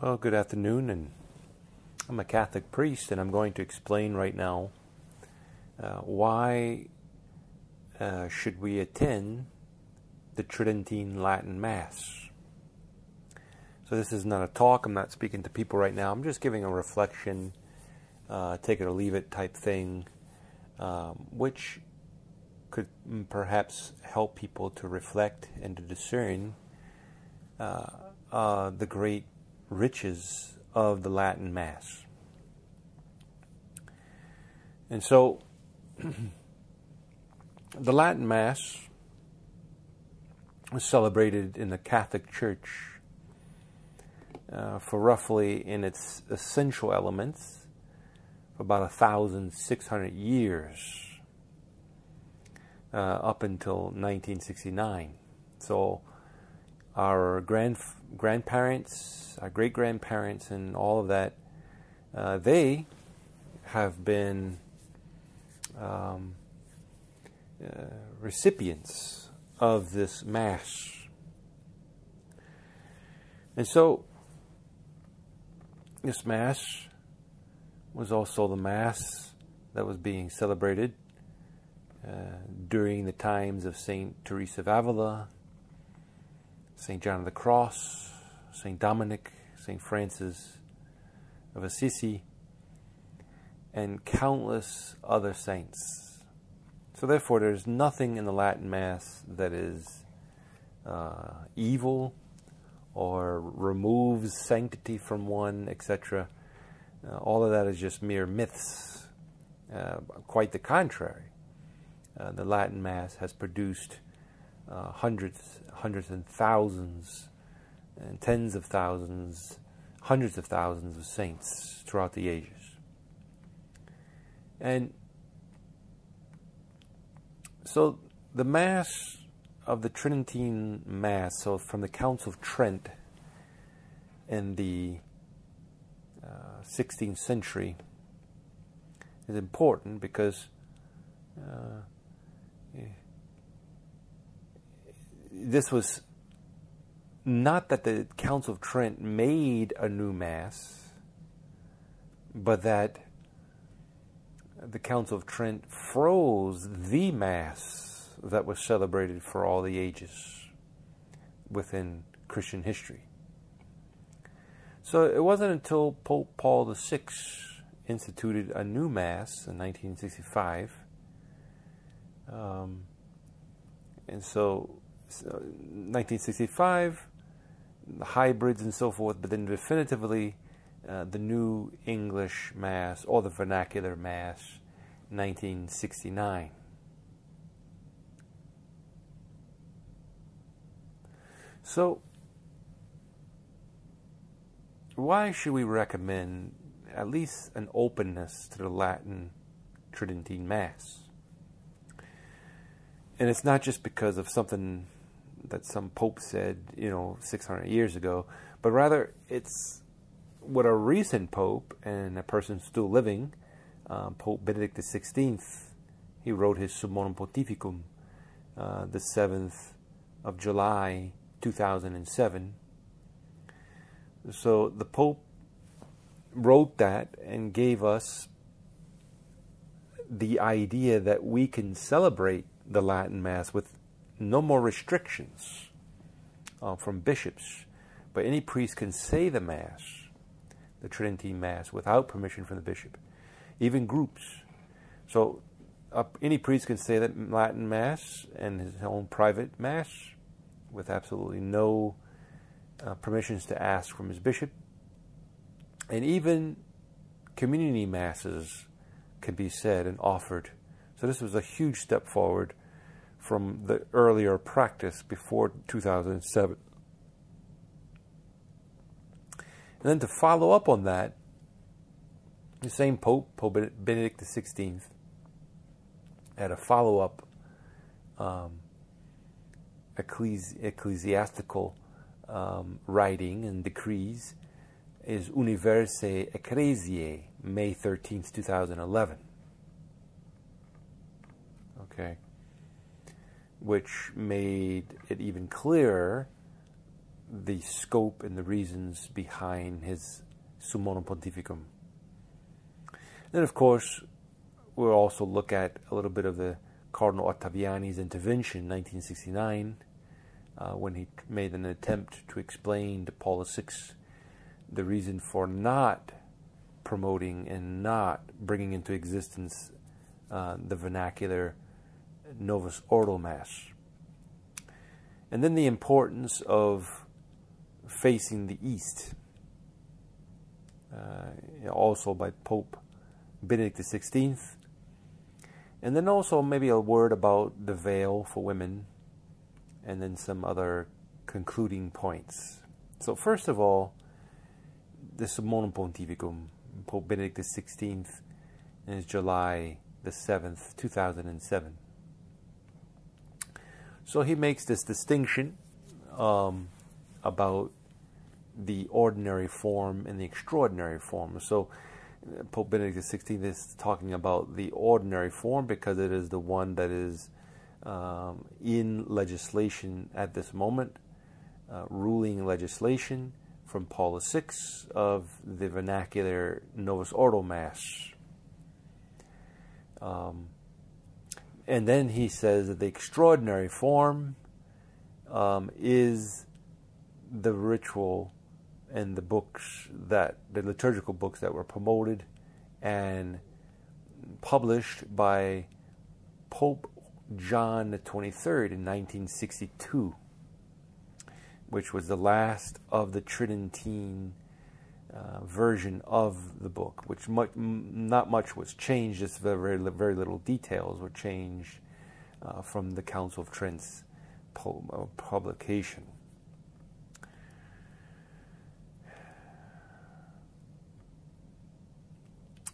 Well, good afternoon, and I'm a Catholic priest, and I'm going to explain right now why should we attend the Tridentine Latin Mass. So this is not a talk. I'm not speaking to people right now. I'm just giving a reflection, take it or leave it type thing, which could perhaps help people to reflect and to discern the great riches of the Latin Mass. And so the Latin Mass was celebrated in the Catholic Church for roughly, in its essential elements, for about 1,600 years, up until 1969. So our grandparents, our great-grandparents, and all of that, they have been recipients of this Mass. And so this Mass was also the Mass that was being celebrated during the times of Saint Teresa of Avila, Saint John of the Cross, Saint Dominic, Saint Francis of Assisi, and countless other saints. So therefore, there's nothing in the Latin Mass that is evil or removes sanctity from one, etc. All of that is just mere myths. Quite the contrary. The Latin Mass has produced hundreds and thousands and tens of thousands, hundreds of thousands of saints throughout the ages. And so the Mass of the Tridentine Mass, so from the Council of Trent in the 16th century, is important because this was not that the Council of Trent made a new Mass, but that the Council of Trent froze the Mass that was celebrated for all the ages within Christian history. So it wasn't until Pope Paul VI instituted a new Mass in 1965, and so 1965, the hybrids and so forth, but then definitively the new English Mass, or the vernacular Mass, 1969. So, why should we recommend at least an openness to the Latin Tridentine Mass? And it's not just because of something that some pope said, 600 years ago, but rather it's what a recent pope, and a person still living, Pope Benedict XVI, he wrote his Summorum Pontificum the 7th of July 2007. So the Pope wrote that and gave us the idea that we can celebrate the Latin Mass with no more restrictions from bishops, but any priest can say the Mass, the Tridentine Mass, without permission from the bishop, even groups. So any priest can say that Latin Mass and his own private Mass with absolutely no permissions to ask from his bishop. And even community Masses can be said and offered. So this was a huge step forward from the earlier practice before 2007. And then to follow up on that, the same Pope, Pope Benedict XVI, had a follow-up ecclesiastical writing and decrees, is Universe Ecclesiae, May 13th, 2011. Okay. Which made it even clearer the scope and the reasons behind his Summorum Pontificum. Then, of course, we'll also look at a little bit of the Cardinal Ottaviani's intervention in 1969, when he made an attempt to explain to Paul VI the reason for not promoting and not bringing into existence the vernacular Novus Ordo Mass. And then the importance of facing the East, also by Pope Benedict XVI. And then also maybe a word about the veil for women, and then some other concluding points. So first of all, the Summorum Pontificum, Pope Benedict XVI, is July the 7th, 2007. So he makes this distinction about the ordinary form and the extraordinary form. So Pope Benedict XVI is talking about the ordinary form because it is the one that is in legislation at this moment, ruling legislation from Paul VI of the vernacular Novus Ordo Mass. And then he says that the extraordinary form is the ritual and the books the liturgical books that were promoted and published by Pope John the 23rd in 1962, which was the last of the Tridentine version of the book, which not much was changed, just very little details were changed from the Council of Trent's publication.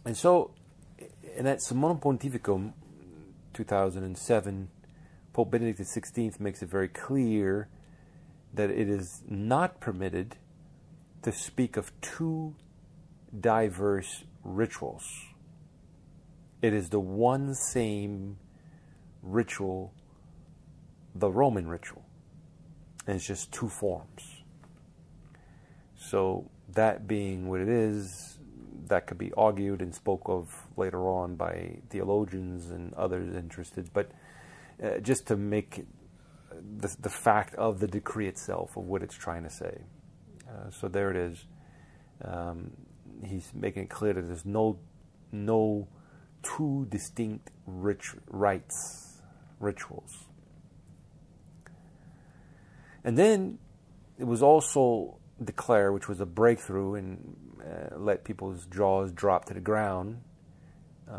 And so, in that Summorum Pontificum, 2007, Pope Benedict XVI makes it very clear that it is not permitted to speak of two diverse rituals. It is the one same ritual, the Roman ritual, and it's just two forms. So that being what it is, that could be argued and spoke of later on by theologians and others interested, but just to make the fact of the decree itself, of what it's trying to say. So there it is. He's making it clear that there's no two distinct rituals. And then it was also declared, which was a breakthrough and let people's jaws drop to the ground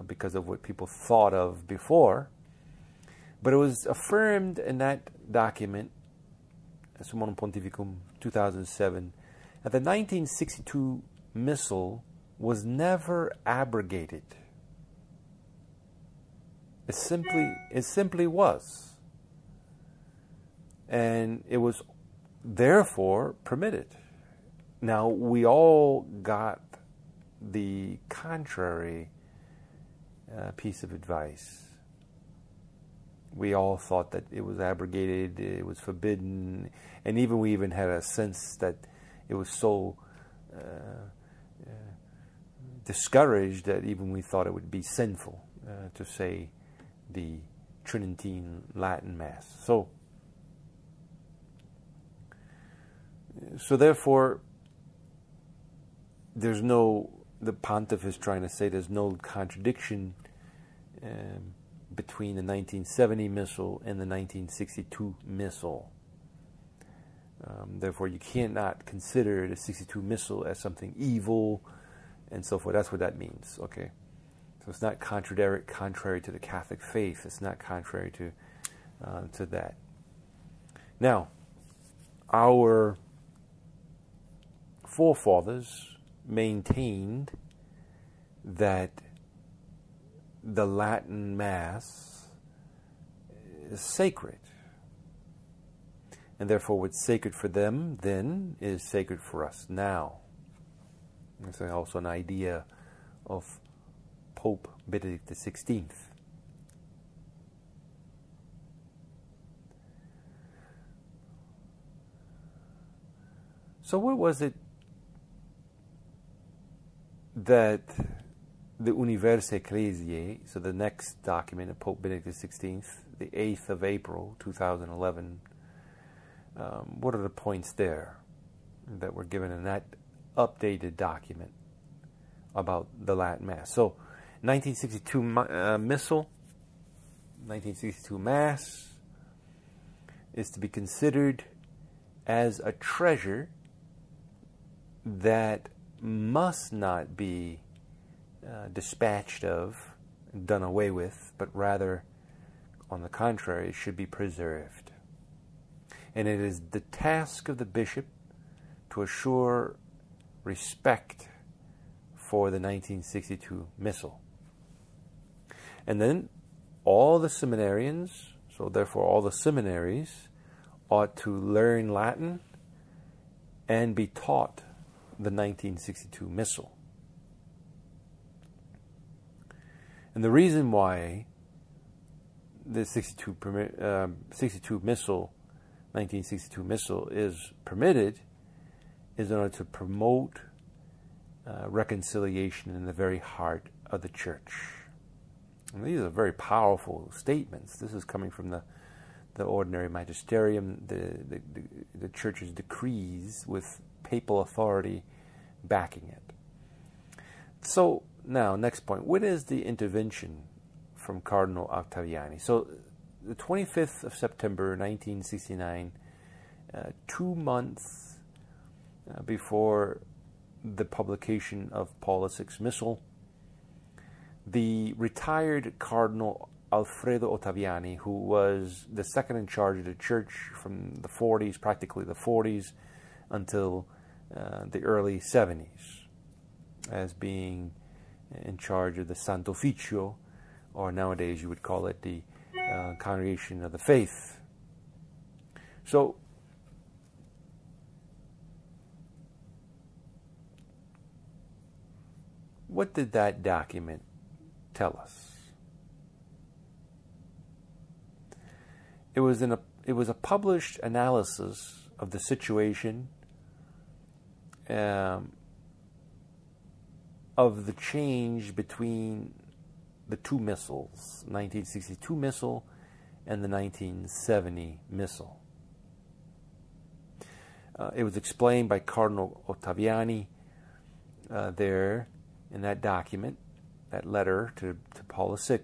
because of what people thought of before. But it was affirmed in that document, Summorum Pontificum 2007, that the 1962 Missal was never abrogated. It simply was. And it was therefore permitted. Now, we all got the contrary piece of advice. We all thought that it was abrogated, it was forbidden, and we even had a sense that it was so discouraged that even we thought it would be sinful to say the Tridentine Latin Mass. So therefore, the Pontiff is trying to say there's no contradiction between the 1970 Missal and the 1962 Missal. Therefore, you cannot consider the 62 Missal as something evil and so forth. That's what that means, okay? So it's not contrary to the Catholic faith. It's not contrary to that. Now, our forefathers maintained that the Latin Mass is sacred. And therefore what's sacred for them then is sacred for us now. It's also an idea of Pope Benedict XVI. So what was it that the Universe Ecclesiae, so the next document of Pope Benedict XVI, the 8th of April, 2011, what are the points there that were given in that updated document about the Latin Mass? So, 1962 Missal, 1962 Mass is to be considered as a treasure that must not be dispatched of, done away with, but rather, on the contrary, should be preserved. And it is the task of the bishop to assure respect for the 1962 Missal. And then all the seminarians, so therefore all the seminaries, ought to learn Latin and be taught the 1962 Missal. And the reason why the 62 Missal, 1962 Missal is permitted is in order to promote reconciliation in the very heart of the Church. And these are very powerful statements. This is coming from the ordinary magisterium, the Church's decrees with papal authority backing it. So now, next point. What is the intervention from Cardinal Ottaviani? So the 25th of September 1969, 2 months before the publication of Paul VI's Missal, the retired Cardinal Alfredo Ottaviani, who was the second in charge of the Church from the 40s, practically the 40s, until the early 70s, as being in charge of the Santo Officio, or nowadays you would call it the Congregation of the Faith. So, what did that document tell us? It was a published analysis of the situation of the change between the two missals, 1962 Missal and the 1970 Missal. It was explained by Cardinal Ottaviani there in that document, that letter to Paul VI,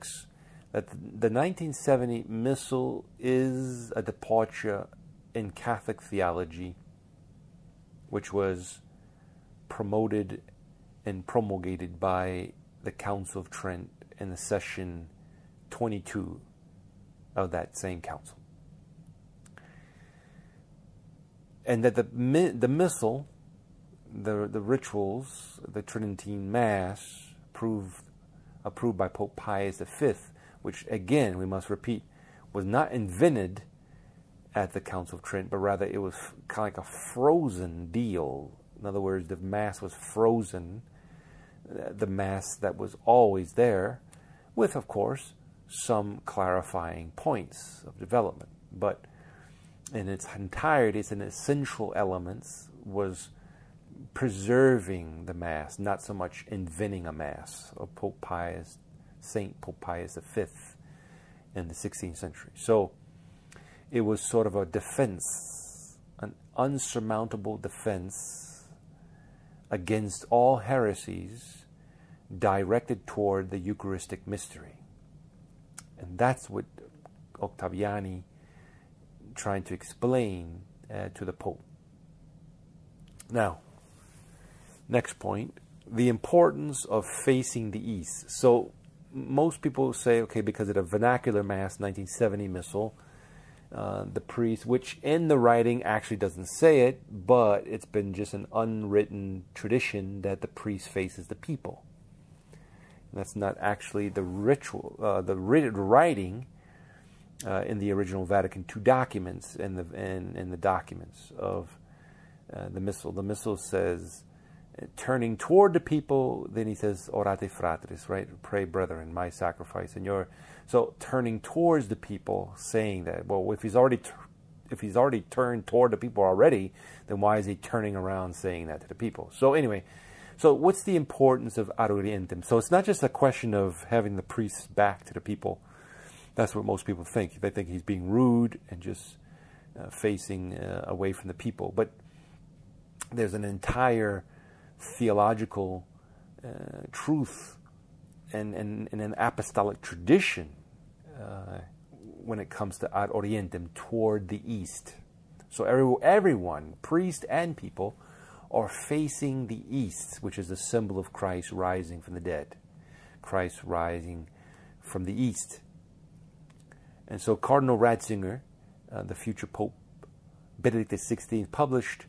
that the 1970 Missal is a departure in Catholic theology, which was promoted and promulgated by the Council of Trent in the session 22 of that same council. And that the Missal, the rituals, the Tridentine Mass, approved by Pope Pius V, which again, we must repeat, was not invented at the Council of Trent, but rather it was kind of like a frozen deal. In other words, the Mass was frozen, the Mass that was always there, with, of course, some clarifying points of development. But in its entirety, its essential elements was preserving the Mass, not so much inventing a Mass of Saint Pope Pius V in the 16th century. So it was sort of a defense, an unsurmountable defense against all heresies directed toward the Eucharistic mystery. And that's what Ottaviani trying to explain to the Pope. Now, next point, the importance of facing the East. So most people say, okay, because of the vernacular Mass, 1970 Missal, the priest, which in the writing actually doesn't say it, but it's been just an unwritten tradition that the priest faces the people. And that's not actually the ritual, the writing in the original Vatican II documents and the documents of the Missal. The Missal says, turning toward the people, then he says, orate fratres, right? Pray, brethren, my sacrifice and your. So turning towards the people, saying that, well, if if he's already turned toward the people already, then why is he turning around saying that to the people? So anyway, so what's the importance of ad orientem? So it's not just a question of having the priests back to the people. That's what most people think. They think he's being rude and just facing away from the people. But there's an entire theological truth and an apostolic tradition when it comes to ad orientem, toward the east. So everyone, priest and people, are facing the east, which is a symbol of Christ rising from the dead. Christ rising from the east. And so Cardinal Ratzinger, the future Pope Benedict XVI, published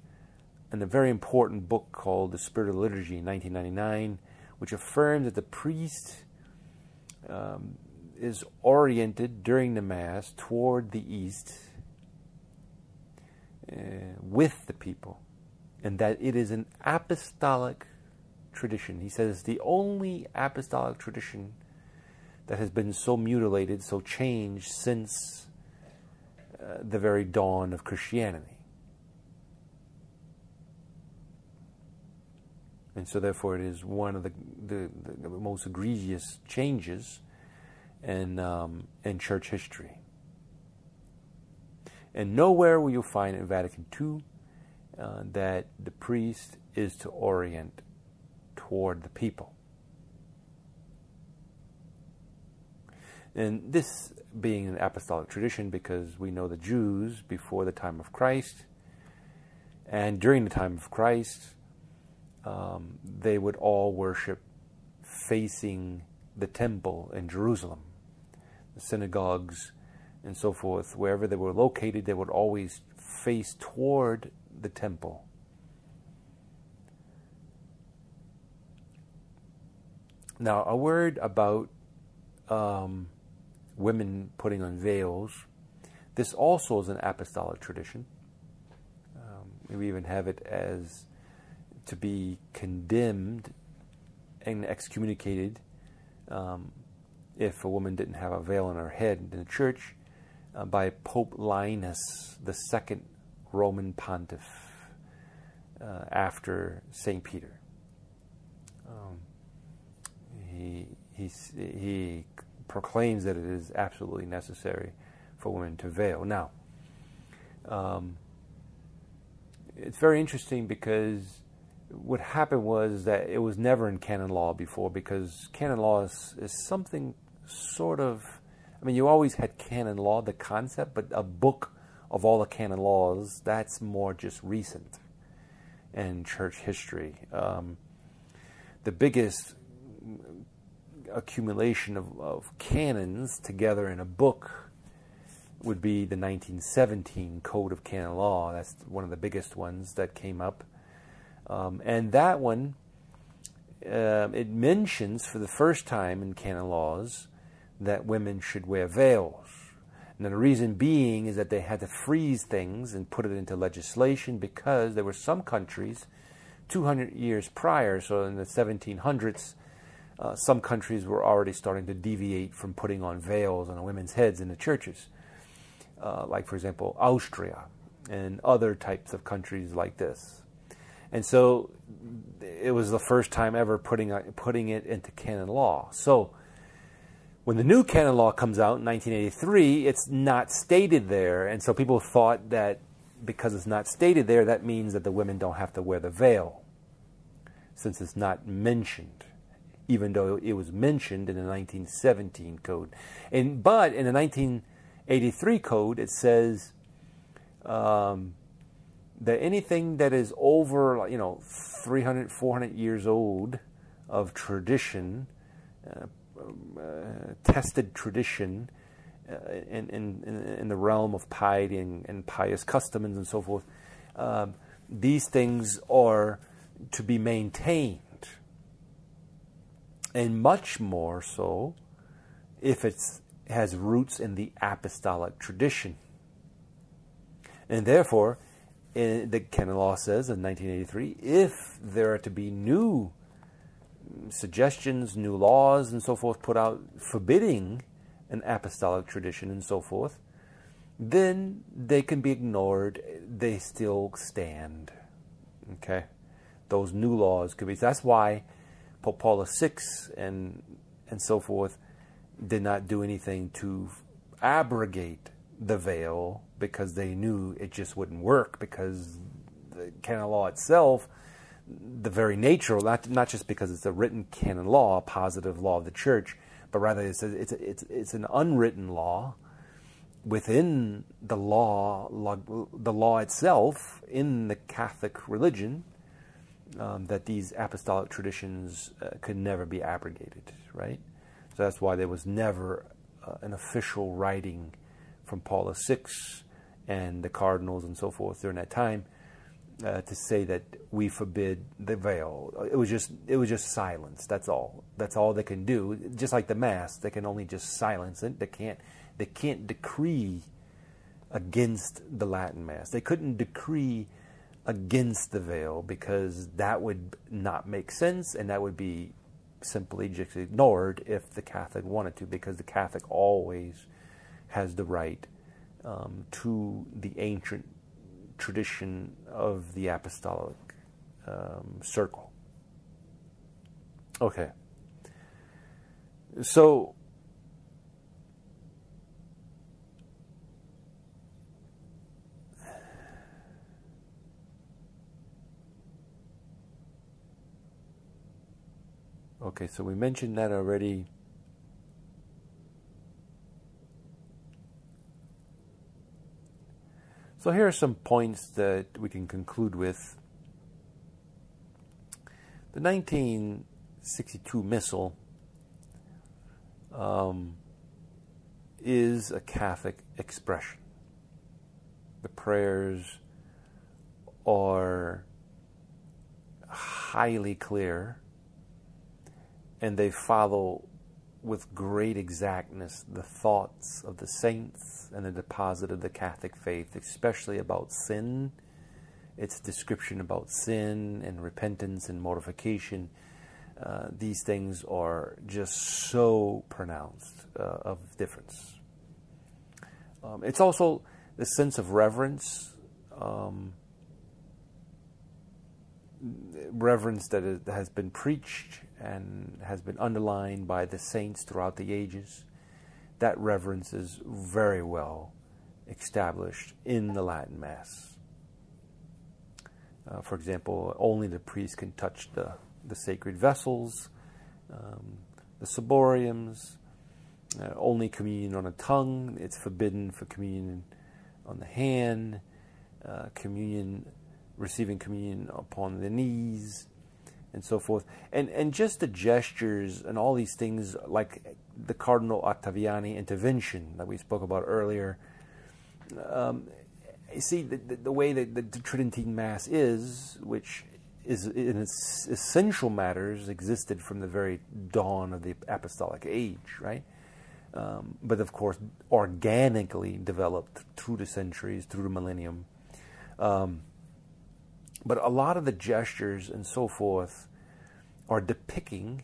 in a very important book called The Spirit of the Liturgy in 1999, which affirmed that the priest is oriented during the Mass toward the east with the people, and that it is an apostolic tradition. He says the only apostolic tradition that has been so mutilated, so changed since the very dawn of Christianity. And so therefore it is one of the most egregious changes in church history. And nowhere will you find in Vatican II that the priest is to orient toward the people. And this being an apostolic tradition, because we know the Jews before the time of Christ and during the time of Christ, they would all worship facing the temple in Jerusalem. The synagogues and so forth, wherever they were located, they would always face toward the temple. Now, a word about women putting on veils. This also is an apostolic tradition. We even have it as to be condemned and excommunicated if a woman didn't have a veil on her head in the church by Pope Linus, the second Roman pontiff after St. Peter. He proclaims that it is absolutely necessary for women to veil. Now, it's very interesting because what happened was that it was never in canon law before, because canon law is something sort of, I mean, you always had canon law, the concept, but a book of all the canon laws, that's more just recent in church history. The biggest accumulation of canons together in a book would be the 1917 Code of Canon Law. That's one of the biggest ones that came up. And that one, it mentions for the first time in canon laws that women should wear veils. And the reason being is that they had to freeze things and put it into legislation, because there were some countries 200 years prior, so in the 1700s, some countries were already starting to deviate from putting on veils on women's heads in the churches. Like, for example, Austria and other types of countries like this. And so it was the first time ever putting it into canon law. So when the new canon law comes out in 1983, it's not stated there. And so people thought that because it's not stated there, that means that the women don't have to wear the veil, since it's not mentioned, even though it was mentioned in the 1917 code. But in the 1983 code, it says that anything that is over, 300, 400 years old of tradition, tested tradition in the realm of piety and pious customs and so forth, these things are to be maintained. And much more so if it has roots in the apostolic tradition. And therefore, the canon law says in 1983, if there are to be new suggestions, new laws and so forth put out forbidding an apostolic tradition and so forth, then they can be ignored. They still stand. Okay? Those new laws could be. That's why Pope Paul VI and so forth did not do anything to abrogate the veil, because they knew it just wouldn't work, because the canon law itself, the very nature, not just because it's a written canon law, a positive law of the church, but rather it's an unwritten law within the law itself in the Catholic religion, that these apostolic traditions could never be abrogated, right? So that's why there was never an official writing from Paul VI and the cardinals and so forth during that time to say that we forbid the veil. It was just silence. That's all. That's all they can do. Just like the Mass, they can only just silence it. They can't decree against the Latin Mass. They couldn't decree against the veil, because that would not make sense, and that would be simply just ignored if the Catholic wanted to, because the Catholic always has the right to the ancient tradition of the apostolic circle. Okay. So we mentioned that already. So here are some points that we can conclude with. The 1962 Missal is a Catholic expression. The prayers are highly clear, and they follow with great exactness the thoughts of the saints and the deposit of the Catholic faith, especially about sin. Its description about sin and repentance and mortification. These things are just so pronounced of difference. It's also the sense of reverence, reverence that has been preached and has been underlined by the saints throughout the ages. That reverence is very well established in the Latin Mass. For example, only the priest can touch the sacred vessels, the ciboriums, only communion on the tongue. It's forbidden for communion on the hand, receiving communion upon the knees, and so forth. And just the gestures and all these things, like the Cardinal Ottaviani intervention that we spoke about earlier. You see, the way that the Tridentine Mass is, which is in its essential matters existed from the very dawn of the apostolic age, right? But of course, organically developed through the centuries, through the millennium. But a lot of the gestures and so forth are depicting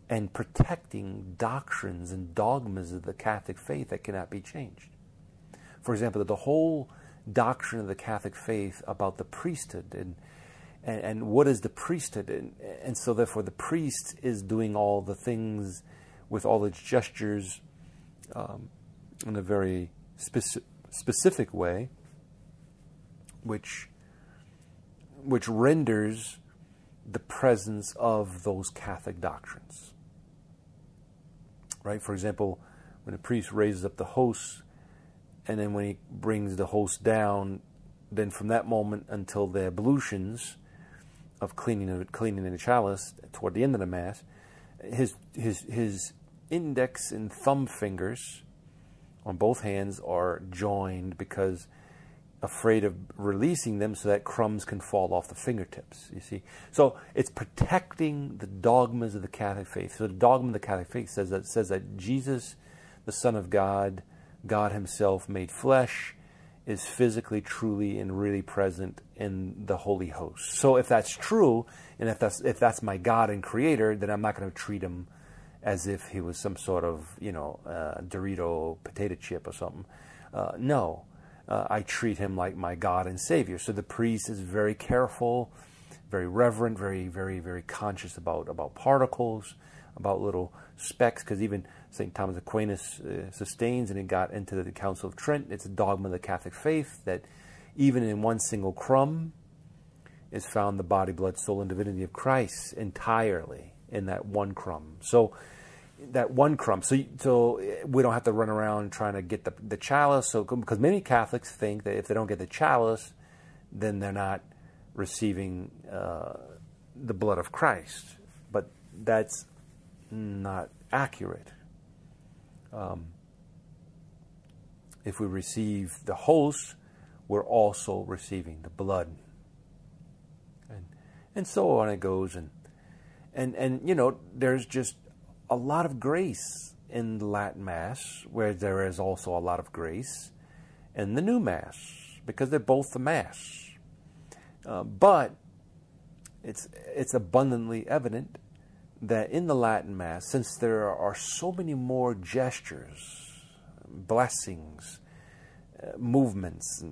and protecting doctrines and dogmas of the Catholic faith that cannot be changed. For example, the whole doctrine of the Catholic faith about the priesthood and what is the priesthood, and so therefore the priest is doing all the things with all its gestures in a very specific way, which renders the presence of those Catholic doctrines. Right? For example, when a priest raises up the host, and then when he brings the host down, then from that moment until the ablutions of cleaning the chalice toward the end of the Mass, his index and thumb fingers on both hands are joined, because afraid of releasing them so that crumbs can fall off the fingertips, you see. So it's protecting the dogmas of the Catholic faith. So the dogma of the Catholic faith says that Jesus, the Son of God, God himself made flesh, is physically, truly, and really present in the Holy Host. So if that's true, and if that's my God and Creator, then I'm not going to treat him as if he was some sort of, Dorito potato chip or something. No. I treat him like my God and Savior. So the priest is very careful, very reverent, very, very, very conscious about particles, about little specks, because even St. Thomas Aquinas sustains, and it got into the Council of Trent, it's a dogma of the Catholic faith, that even in one single crumb is found the body, blood, soul, and divinity of Christ entirely in that one crumb. So that one crumb, so we don't have to run around trying to get the chalice. So because many Catholics think that if they don't get the chalice, then they're not receiving the blood of Christ. But that's not accurate. If we receive the host, we're also receiving the blood, and so on it goes. And you know, there's just a lot of grace in the Latin Mass, where there is also a lot of grace in the new Mass, because they're both the Mass. But it's abundantly evident that in the Latin Mass, since there are so many more gestures, blessings, movements,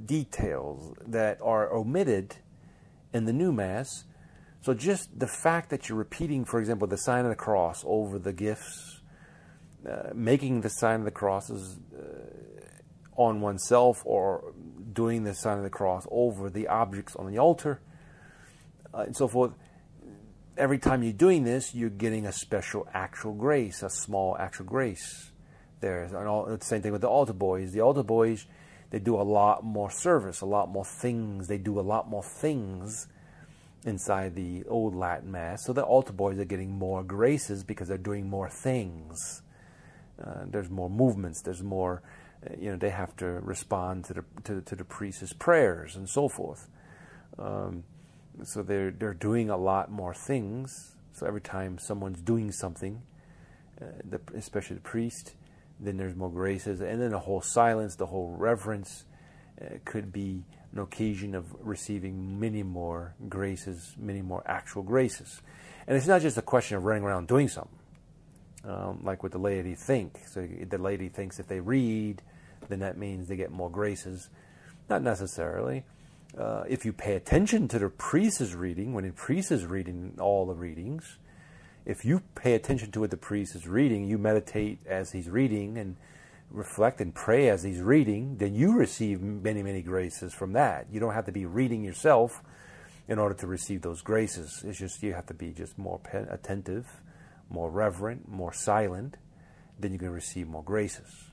details that are omitted in the new Mass, so just the fact that you're repeating, for example, the sign of the cross over the gifts, making the sign of the crosses on oneself, or doing the sign of the cross over the objects on the altar, and so forth, every time you're doing this, you're getting a special actual grace, a small actual grace. There's the same thing with the altar boys. The altar boys, they do a lot more service, a lot more things. They do a lot more things inside the old Latin Mass. So the altar boys are getting more graces because they're doing more things. There's more movements. There's more, you know, they have to respond to the priest's prayers and so forth. So they're doing a lot more things. So every time someone's doing something, especially the priest, then there's more graces. And then the whole silence, the whole reverence could be an occasion of receiving many more graces, many more actual graces. And it's not just a question of running around doing something, like what the laity think. So the laity thinks if they read, then that means they get more graces. Not necessarily. If you pay attention to the priest's reading, when the priest is reading all the readings, if you pay attention to what the priest is reading, you meditate as he's reading and reflect and pray as he's reading, then you receive many, many graces from that. You don't have to be reading yourself in order to receive those graces. It's just you have to be just more attentive, more reverent, more silent, then you can receive more graces.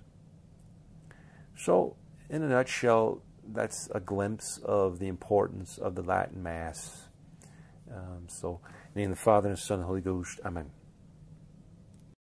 So, in a nutshell, that's a glimpse of the importance of the Latin Mass. So, in the name of the Father, and the Son, and the Holy Ghost. Amen.